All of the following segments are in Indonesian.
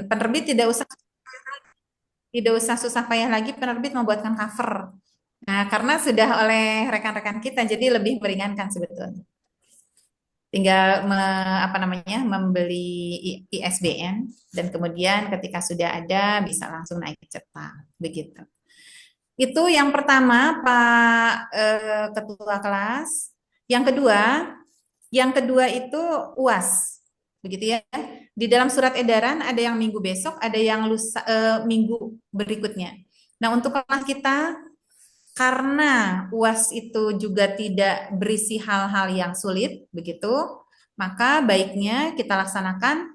penerbit tidak usah susah payah lagi penerbit membuatkan cover. Nah, karena sudah oleh rekan-rekan kita, jadi lebih meringankan sebetulnya. Tinggal apa namanya membeli ISBN dan kemudian ketika sudah ada bisa langsung naik cetak begitu. Itu yang pertama Pak Ketua kelas. Yang kedua itu UAS, begitu ya. Di dalam surat edaran ada yang minggu besok, ada yang minggu berikutnya. Nah untuk kelas kita karena UAS itu juga tidak berisi hal-hal yang sulit, begitu, maka baiknya kita laksanakan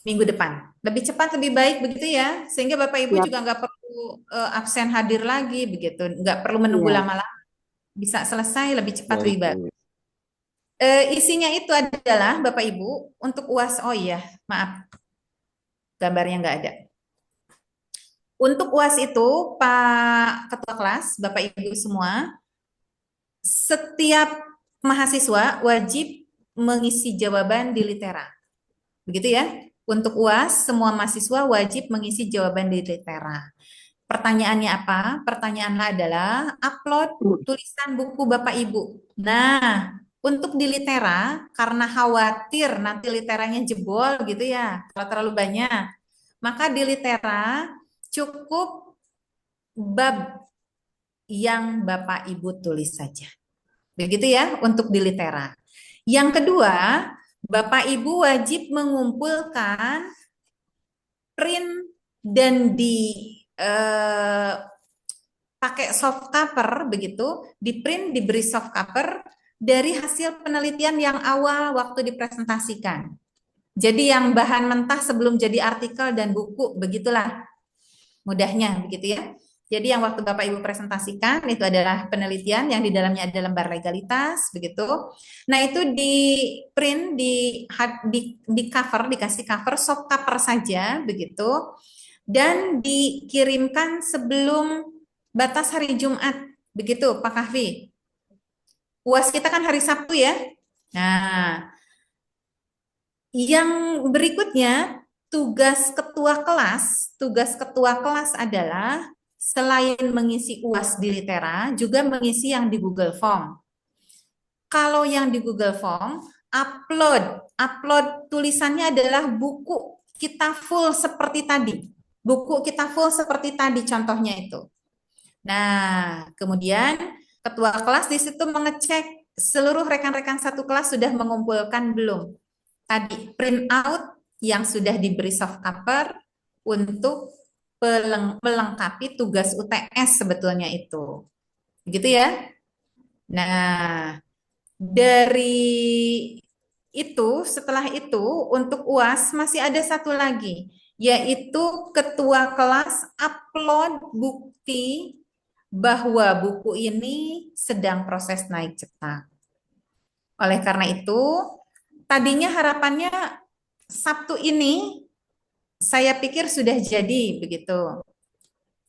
minggu depan. Lebih cepat, lebih baik, begitu ya. Sehingga Bapak Ibu Siap. juga nggak perlu absen hadir lagi, begitu. Nggak perlu menunggu Iya, lama-lama. Bisa selesai lebih cepat, baik, lebih baik. Bu. Isinya itu adalah Bapak Ibu untuk UAS. Oh iya, maaf, gambarnya nggak ada. Untuk UAS itu, Pak Ketua Kelas, Bapak Ibu semua, setiap mahasiswa wajib mengisi jawaban di litera. Begitu ya. Untuk UAS, semua mahasiswa wajib mengisi jawaban di litera. Pertanyaannya apa? Pertanyaannya adalah upload tulisan buku Bapak Ibu. Nah, untuk di litera, karena khawatir nanti literanya jebol gitu ya, kalau terlalu banyak, maka di litera cukup bab yang Bapak Ibu tulis saja. Begitu ya untuk di litera. Yang kedua, Bapak Ibu wajib mengumpulkan print dan di eh, pakai soft cover begitu, di print diberi soft cover dari hasil penelitian yang awal waktu dipresentasikan. Jadi yang bahan mentah sebelum jadi artikel dan buku, begitulah mudahnya begitu ya. Jadi yang waktu Bapak Ibu presentasikan itu adalah penelitian yang di dalamnya ada lembar legalitas begitu. Nah, itu di print di cover, dikasih cover soft cover saja begitu dan dikirimkan sebelum batas hari Jumat begitu Pak Kahfi. UAS kita kan hari Sabtu ya. Nah, yang berikutnya, tugas ketua kelas adalah selain mengisi UAS di Litera, juga mengisi yang di Google Form. Kalau yang di Google Form, upload tulisannya adalah buku kita full seperti tadi. Buku kita full seperti tadi contohnya itu. Nah, kemudian ketua kelas di situ mengecek seluruh rekan-rekan satu kelas sudah mengumpulkan belum tadi print out yang sudah diberi soft cover untuk melengkapi tugas UTS sebetulnya itu. Begitu ya. Nah, dari setelah itu untuk UAS masih ada satu lagi, yaitu ketua kelas upload bukti bahwa buku ini sedang proses naik cetak. Oleh karena itu, tadinya harapannya Sabtu ini saya pikir sudah jadi begitu.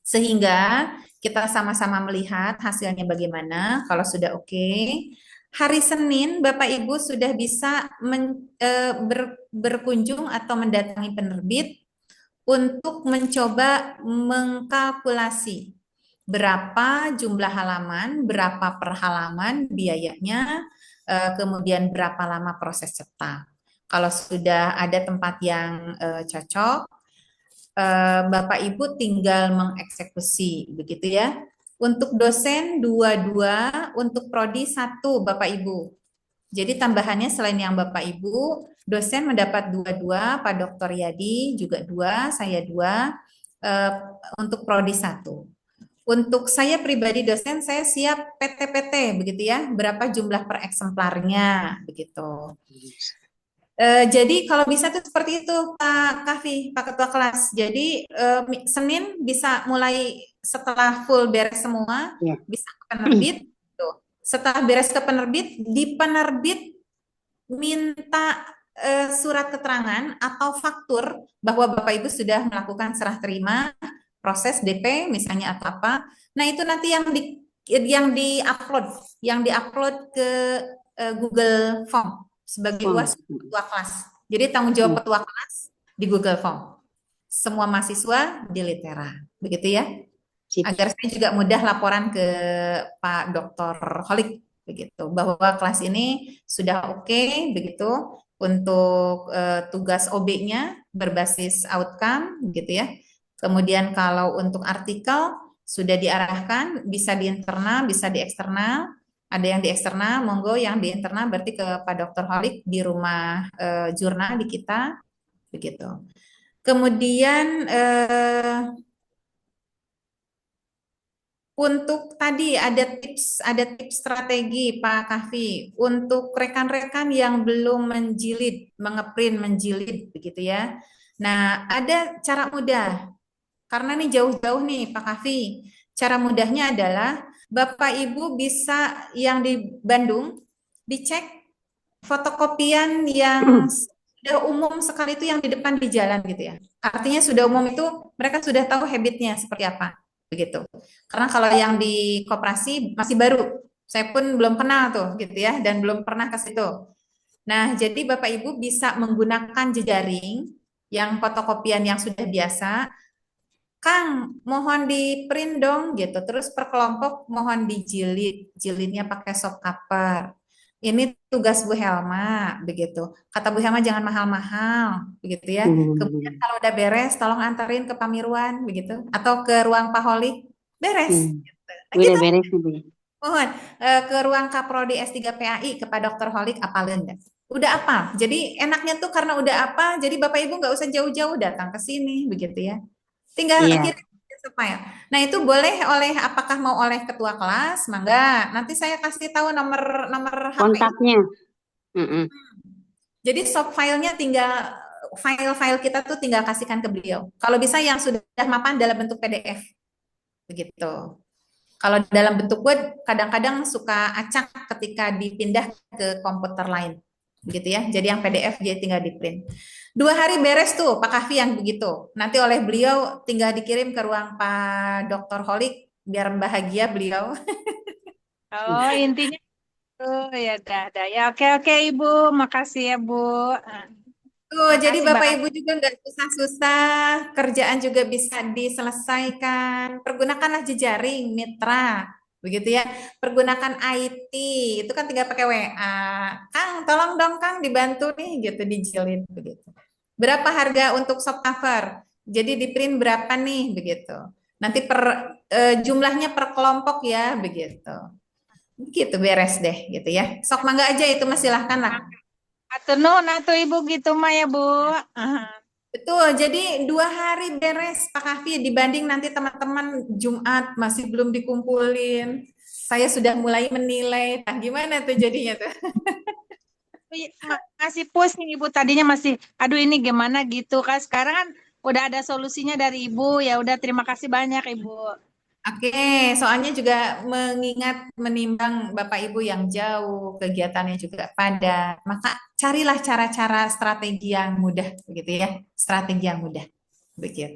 Sehingga kita sama-sama melihat hasilnya bagaimana. Kalau sudah oke, hari Senin Bapak Ibu sudah bisa berkunjung atau mendatangi penerbit untuk mencoba mengkalkulasi berapa jumlah halaman, berapa per halaman biayanya, kemudian berapa lama proses cetak. Kalau sudah ada tempat yang cocok, Bapak Ibu tinggal mengeksekusi, begitu ya. Untuk dosen 22, untuk prodi 1 Bapak Ibu. Jadi tambahannya selain yang Bapak Ibu, dosen mendapat 22, Pak Dr. Yadi juga 2, saya 2, eh, untuk prodi 1. Untuk saya pribadi dosen, saya siap PT-PT, begitu ya, berapa jumlah per eksemplarnya, begitu. Jadi kalau bisa tuh seperti itu Pak Kavi, Pak Ketua Kelas. Jadi Senin bisa mulai setelah full beres semua, Ya. bisa ke penerbit. Tuh. Setelah beres ke penerbit, di penerbit minta surat keterangan atau faktur bahwa Bapak Ibu sudah melakukan serah terima proses DP misalnya atau apa. Nah, itu nanti yang diupload ke Google Form sebagai Oh, UAS ketua kelas. Jadi tanggung jawab ya. ketua kelas di Google Form. semua mahasiswa di Litera. Begitu ya. Sip. Agar saya juga mudah laporan ke Pak Dr. Holik begitu bahwa kelas ini sudah oke begitu untuk tugas OB-nya berbasis outcome gitu ya. Kemudian kalau untuk artikel sudah diarahkan bisa di internal, bisa di eksternal. Ada yang di eksternal, monggo yang di internal berarti ke Pak Dr. Holik di rumah jurnal di kita begitu. Kemudian untuk tadi ada tips strategi Pak Kahfi untuk rekan-rekan yang belum menjilid, mengeprint menjilid begitu ya. Nah, ada cara mudah karena nih jauh-jauh nih Pak Kahfi. Cara mudahnya adalah Bapak Ibu bisa yang di Bandung dicek fotokopian yang sudah umum sekali itu yang di depan di jalan gitu ya. Artinya sudah umum itu mereka sudah tahu habitnya seperti apa begitu. Karena kalau yang di koperasi masih baru, saya pun belum kenal tuh gitu ya dan belum pernah ke situ. Nah, jadi Bapak Ibu bisa menggunakan jejaring yang fotokopian yang sudah biasa. Kang, mohon di print dong gitu. Terus per kelompok mohon dijilid, jilidnya pakai soft cover. Ini tugas Bu Helma, begitu. Kata Bu Helma jangan mahal-mahal, begitu ya. Kemudian Hmm. kalau udah beres, tolong antarin ke Pak Mirwan, begitu. Atau ke ruang Pak Holik, beres. Hmm. Nah, Udah gitu, beres nih, Bu. mohon ke ruang Kaprodi S3 PAI, ke Pak Dr. Holik, apalin dah. Udah apa? Jadi enaknya tuh karena udah apa, jadi Bapak Ibu nggak usah jauh-jauh datang ke sini, begitu ya. Tinggal Iya, kirim file. Nah, itu boleh apakah mau oleh ketua kelas? Mangga. Nanti saya kasih tahu nomor nomor HP-nya. kontaknya. Mm-mm. Jadi soft filenya tinggal file-file kita tuh tinggal kasihkan ke beliau. Kalau bisa yang sudah mapan dalam bentuk PDF begitu. Kalau dalam bentuk Word kadang-kadang suka acak ketika dipindah ke komputer lain. Begitu ya. Jadi yang PDF dia tinggal di print. 2 hari beres tuh Pak Kahfi yang begitu. Nanti oleh beliau tinggal dikirim ke ruang Pak Dr. Holik biar bahagia beliau. Oh, intinya tuh ya dah. Ya, oke oke Ibu, makasih ya Bu. Ah, Tuh, jadi makasih Bapak banyak. Ibu juga nggak susah-susah, kerjaan juga bisa diselesaikan. Pergunakanlah jejaring, mitra, begitu ya. Pergunakan IT, itu kan tinggal pakai WA. Kang, tolong dong Kang dibantu nih, gitu dijilid, begitu. Berapa harga untuk soft cover? Jadi di print berapa nih, begitu. Nanti jumlahnya per kelompok ya, begitu. Begitu beres deh, gitu ya. Sok mangga aja itu mas silahkan lah. Atur nuhun atuh Ibu gitu mah ya Bu. Ah, Betul, jadi 2 hari beres Pak Kafi dibanding nanti teman-teman Jumat masih belum dikumpulin. Saya sudah mulai menilai, nah gimana tuh jadinya tuh? iya, masih pusing Ibu tadinya masih aduh ini gimana gitu kan. Sekarang kan udah ada solusinya dari Ibu. Ya udah terima kasih banyak Ibu. Oke, soalnya juga mengingat menimbang Bapak Ibu yang jauh, kegiatannya juga padat, maka carilah cara-cara strategi yang mudah, begitu ya, strategi yang mudah, begitu.